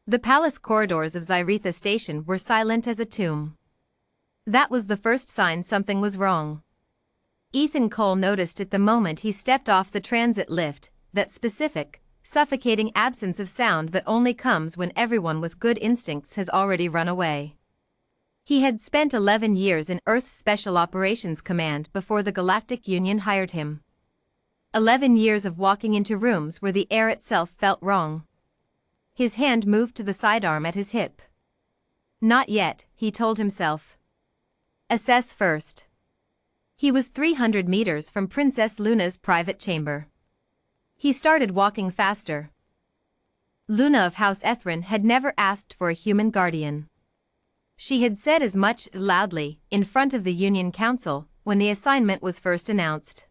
The palace corridors of Zyretha Station were silent as a tomb. That was the first sign something was wrong. Ethan Cole noticed it the moment he stepped off the transit lift, that specific, suffocating absence of sound that only comes when everyone with good instincts has already run away. He had spent 11 years in Earth's Special Operations Command before the Galactic Union hired him. 11 years of walking into rooms where the air itself felt wrong. His hand moved to the sidearm at his hip. Not yet, he told himself. Assess first. He was 300 meters from Princess Luna's private chamber. He started walking faster. Luna of House Ethrin had never asked for a human guardian. She had said as much loudly in front of the Union Council when the assignment was first announced.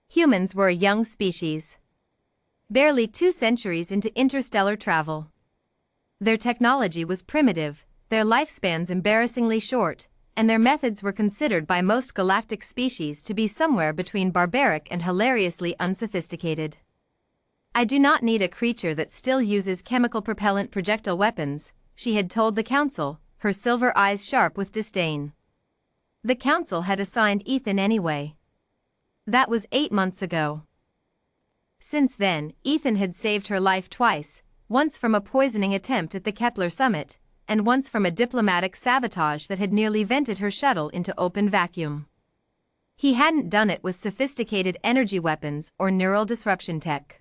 Humans were a young species. Barely 2 centuries into interstellar travel. Their technology was primitive, their lifespans embarrassingly short, and their methods were considered by most galactic species to be somewhere between barbaric and hilariously unsophisticated. I do not need a creature that still uses chemical propellant projectile weapons, she had told the council, her silver eyes sharp with disdain. The council had assigned Ethan anyway. That was 8 months ago. Since then, Ethan had saved her life twice, once from a poisoning attempt at the Kepler summit, and once from a diplomatic sabotage that had nearly vented her shuttle into open vacuum. He hadn't done it with sophisticated energy weapons or neural disruption tech.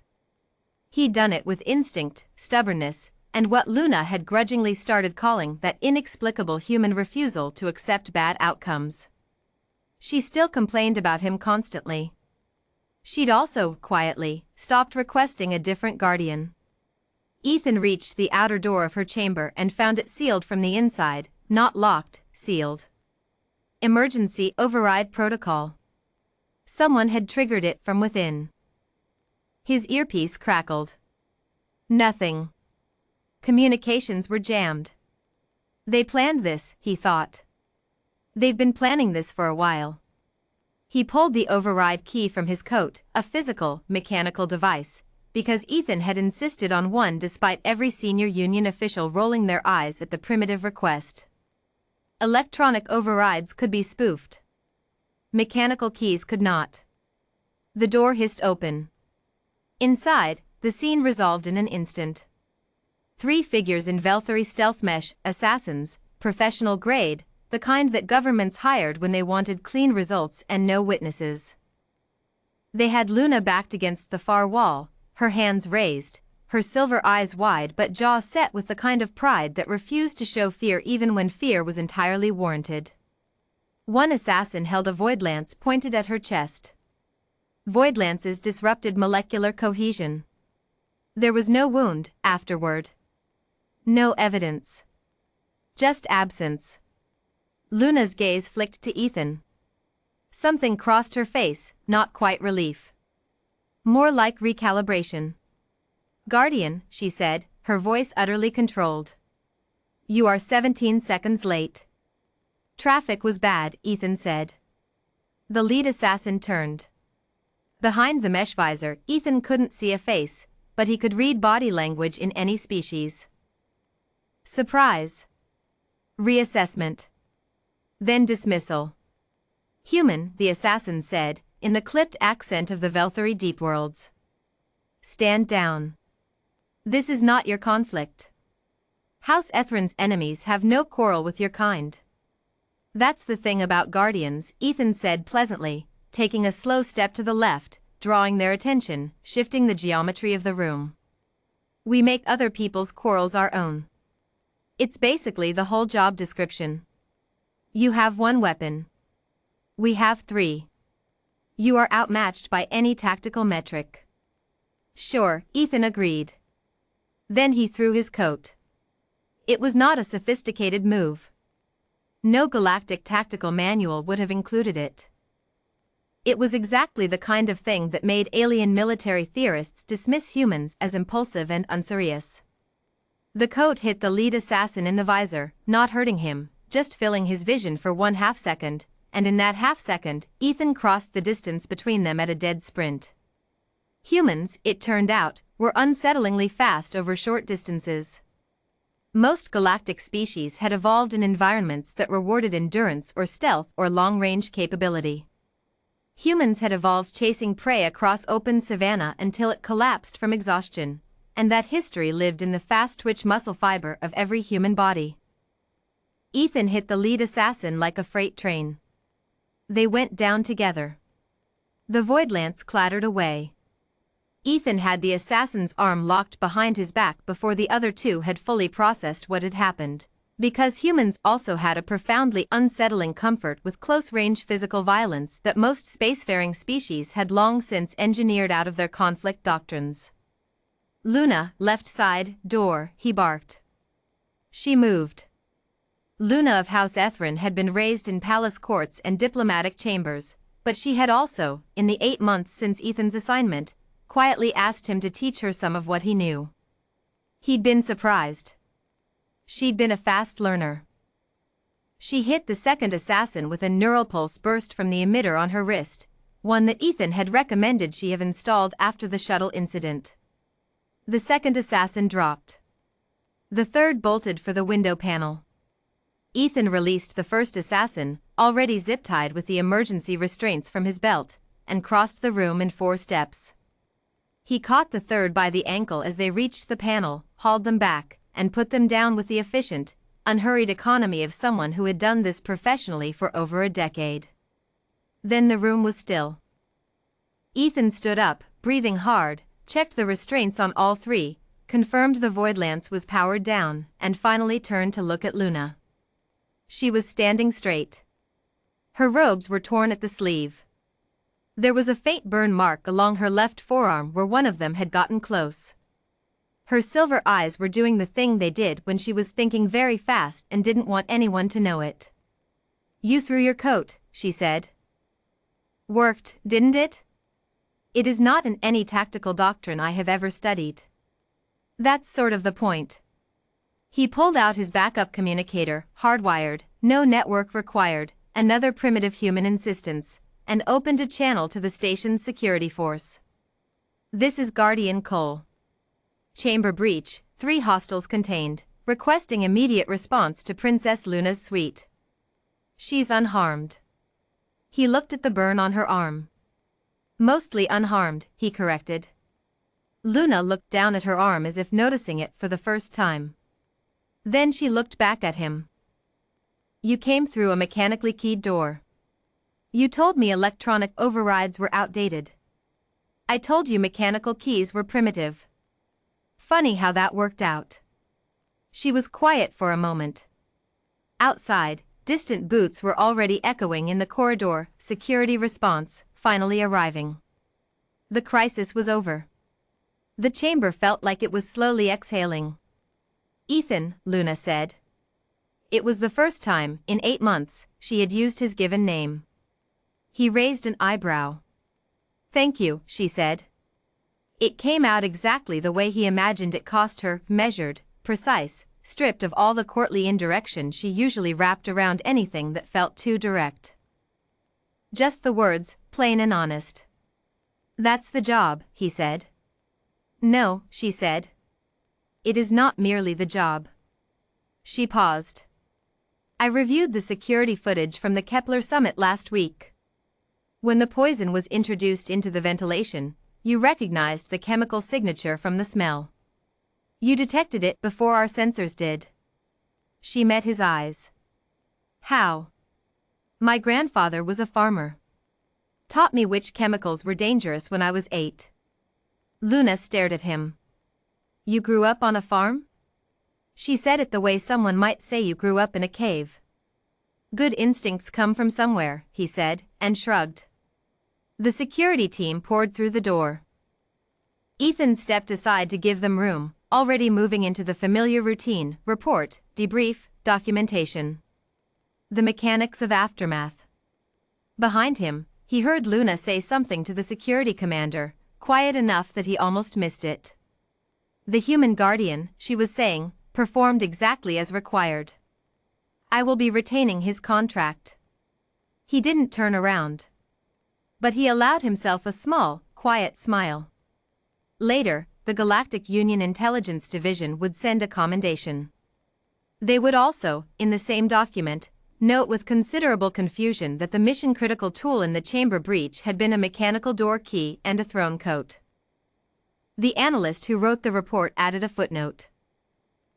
He'd done it with instinct, stubbornness, and what Luna had grudgingly started calling that inexplicable human refusal to accept bad outcomes. She still complained about him constantly. She'd also, quietly, stopped requesting a different guardian. Ethan reached the outer door of her chamber and found it sealed from the inside, not locked, sealed. Emergency override protocol. Someone had triggered it from within. His earpiece crackled. Nothing. Communications were jammed. They planned this, he thought. They've been planning this for a while. He pulled the override key from his coat, a physical, mechanical device, because Ethan had insisted on one despite every senior Union official rolling their eyes at the primitive request. Electronic overrides could be spoofed. Mechanical keys could not. The door hissed open. Inside, the scene resolved in an instant. 3 figures in Velthari stealth mesh, assassins, professional grade, the kind that governments hired when they wanted clean results and no witnesses. They had Luna backed against the far wall, her hands raised, her silver eyes wide but jaw set with the kind of pride that refused to show fear even when fear was entirely warranted. One assassin held a void lance pointed at her chest. Void lances disrupted molecular cohesion. There was no wound, afterward. No evidence. Just absence. Luna's gaze flicked to Ethan. Something crossed her face, not quite relief. More like recalibration. Guardian, she said, her voice utterly controlled. You are 17 seconds late. Traffic was bad, Ethan said. The lead assassin turned. Behind the mesh visor, Ethan couldn't see a face, but he could read body language in any species. Surprise. Reassessment. Then dismissal. Human, the assassin said, in the clipped accent of the Velthari deep worlds. Stand down. This is not your conflict. House Ethrin's enemies have no quarrel with your kind. That's the thing about guardians, Ethan said pleasantly, taking a slow step to the left, drawing their attention, shifting the geometry of the room. We make other people's quarrels our own. It's basically the whole job description. You have 1 weapon. We have 3. You are outmatched by any tactical metric. Sure, Ethan agreed. Then he threw his coat. It was not a sophisticated move. No galactic tactical manual would have included it. It was exactly the kind of thing that made alien military theorists dismiss humans as impulsive and unserious. The coat hit the lead assassin in the visor, not hurting him, just filling his vision for 1/2 second, and in that half second, Ethan crossed the distance between them at a dead sprint. Humans, it turned out, were unsettlingly fast over short distances. Most galactic species had evolved in environments that rewarded endurance or stealth or long-range capability. Humans had evolved chasing prey across open savanna until it collapsed from exhaustion, and that history lived in the fast-twitch muscle fiber of every human body. Ethan hit the lead assassin like a freight train. They went down together. The void lance clattered away. Ethan had the assassin's arm locked behind his back before the other two had fully processed what had happened. Because humans also had a profoundly unsettling comfort with close-range physical violence that most spacefaring species had long since engineered out of their conflict doctrines. "Luna, left side, door," he barked. She moved. Luna of House Ethrin had been raised in palace courts and diplomatic chambers, but she had also, in the 8 months since Ethan's assignment, quietly asked him to teach her some of what he knew. He'd been surprised. She'd been a fast learner. She hit the second assassin with a neural pulse burst from the emitter on her wrist, one that Ethan had recommended she have installed after the shuttle incident. The second assassin dropped. The third bolted for the window panel. Ethan released the first assassin, already zip-tied with the emergency restraints from his belt, and crossed the room in 4 steps. He caught the third by the ankle as they reached the panel, hauled them back, and put them down with the efficient, unhurried economy of someone who had done this professionally for over a decade. Then the room was still. Ethan stood up, breathing hard, checked the restraints on all 3, confirmed the void lance was powered down, and finally turned to look at Luna. She was standing straight. Her robes were torn at the sleeve. There was a faint burn mark along her left forearm where one of them had gotten close. Her silver eyes were doing the thing they did when she was thinking very fast and didn't want anyone to know it. "You threw your coat," she said. "Worked, didn't it? It is not in any tactical doctrine I have ever studied. That's sort of the point." He pulled out his backup communicator, hardwired, no network required, another primitive human insistence, and opened a channel to the station's security force. "This is Guardian Cole. Chamber breach, 3 hostiles contained, requesting immediate response to Princess Luna's suite. She's unharmed." He looked at the burn on her arm. "Mostly unharmed," he corrected. Luna looked down at her arm as if noticing it for the first time. Then she looked back at him. "You came through a mechanically keyed door. You told me electronic overrides were outdated. I told you mechanical keys were primitive. Funny how that worked out." She was quiet for a moment. Outside, distant boots were already echoing in the corridor, security response, finally arriving. The crisis was over. The chamber felt like it was slowly exhaling. "Ethan," Luna said. It was the first time, in 8 months, she had used his given name. He raised an eyebrow. "Thank you," she said. It came out exactly the way he imagined it cost her, measured, precise, stripped of all the courtly indirection she usually wrapped around anything that felt too direct. Just the words, plain and honest. "That's the job," he said. "No," she said. "It is not merely the job." She paused. "I reviewed the security footage from the Kepler summit last week. When the poison was introduced into the ventilation, you recognized the chemical signature from the smell. You detected it before our sensors did." She met his eyes. "How?" "My grandfather was a farmer. Taught me which chemicals were dangerous when I was 8. Luna stared at him. "You grew up on a farm?" She said it the way someone might say you grew up in a cave. "Good instincts come from somewhere," he said, and shrugged. The security team poured through the door. Ethan stepped aside to give them room, already moving into the familiar routine, report, debrief, documentation. The mechanics of aftermath. Behind him, he heard Luna say something to the security commander, quiet enough that he almost missed it. "The human guardian," she was saying, "performed exactly as required. I will be retaining his contract." He didn't turn around. But he allowed himself a small, quiet smile. Later, the Galactic Union Intelligence Division would send a commendation. They would also, in the same document, note with considerable confusion that the mission-critical tool in the chamber breach had been a mechanical door key and a thrown coat. The analyst who wrote the report added a footnote.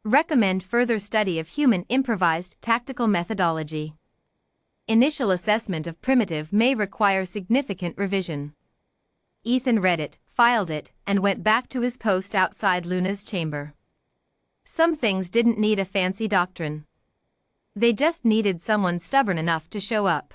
Recommend further study of human improvised tactical methodology. Initial assessment of primitive may require significant revision. Ethan read it, filed it, and went back to his post outside Luna's chamber. Some things didn't need a fancy doctrine. They just needed someone stubborn enough to show up.